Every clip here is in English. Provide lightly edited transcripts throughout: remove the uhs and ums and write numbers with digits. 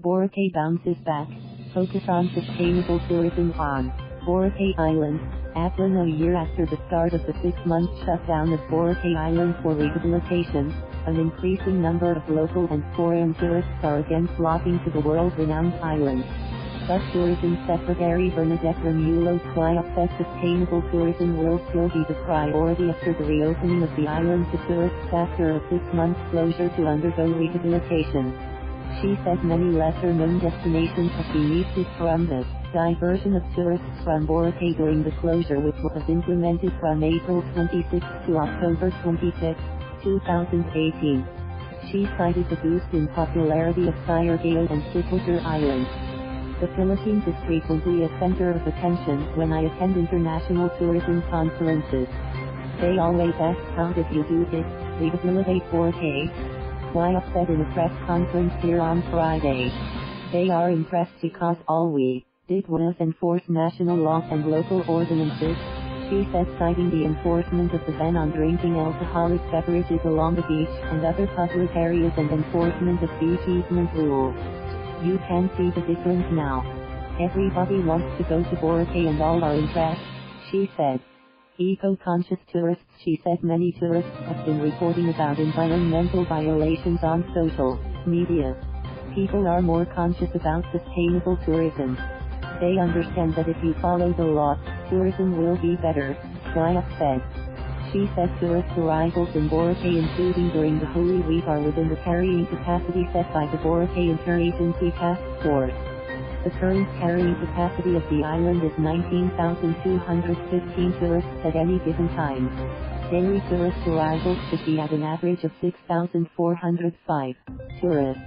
Boracay bounces back, focus on sustainable tourism on Boracay Island. Aplan a year after the start of the 6-month shutdown of Boracay Island for rehabilitation, an increasing number of local and foreign tourists are again flocking to the world-renowned island. Thus Tourism Secretary Bernadette Remulo said sustainable tourism will still be the priority after the reopening of the island to tourists after a 6-month closure to undergo rehabilitation. She said many lesser-known destinations have benefited from the diversion of tourists from Boracay during the closure, which was implemented from April 26 to October 25, 2018. She cited the boost in popularity of Siargao and Siquijor Islands. The Philippines is frequently a center of attention when I attend international tourism conferences. They always ask, how did you do this, rehabilitate Boracay? Wyatt said in a press conference here on Friday. They are impressed because all we did was enforce national laws and local ordinances, she said, citing the enforcement of the ban on drinking alcoholic beverages along the beach and other public areas and enforcement of beach easement rules. You can see the difference now. Everybody wants to go to Boracay and all are impressed, she said. Eco-conscious tourists, she said. Many tourists have been reporting about environmental violations on social media. People are more conscious about sustainable tourism. They understand that if you follow the law, tourism will be better, Wyatt said. She said tourist arrivals in Boracay, including during the Holy Week, are within the carrying capacity set by the Boracay Interagency Task Force. The current carrying capacity of the island is 19,215 tourists at any given time. Daily tourist arrivals should be at an average of 6,405 tourists.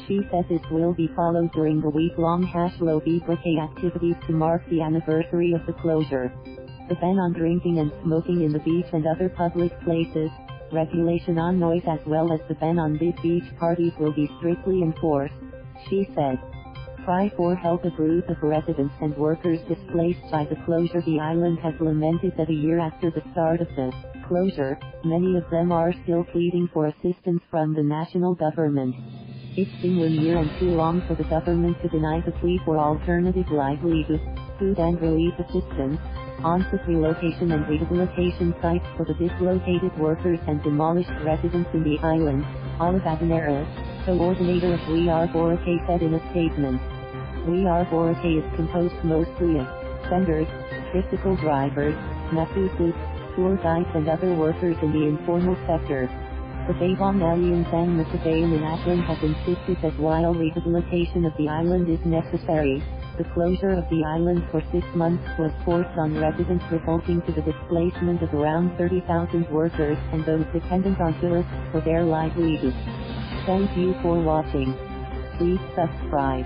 She said this will be followed during the week-long Low Boracay activities to mark the anniversary of the closure. The ban on drinking and smoking in the beach and other public places, regulation on noise as well as the ban on big beach parties will be strictly enforced, she said. Cry for help. A group of residents and workers displaced by the closure. The island has lamented that a year after the start of the closure, many of them are still pleading for assistance from the national government. It's been 1 year and too long for the government to deny the plea for alternative livelihood, food and relief assistance, on-site relocation and rehabilitation sites for the dislocated workers and demolished residents in the island, Olive Avenera, coordinator of We Are Boracay, said in a statement. We Are Boracay is composed mostly of vendors, tricycle drivers, masseuses, tour guides and other workers in the informal sector. The Bayong Alliance and Matabayan in Aplan have insisted that while rehabilitation of the island is necessary, the closure of the island for 6 months was forced on residents, resulting to the displacement of around 30,000 workers and those dependent on tourists for their livelihood. Thank you for watching. Please subscribe.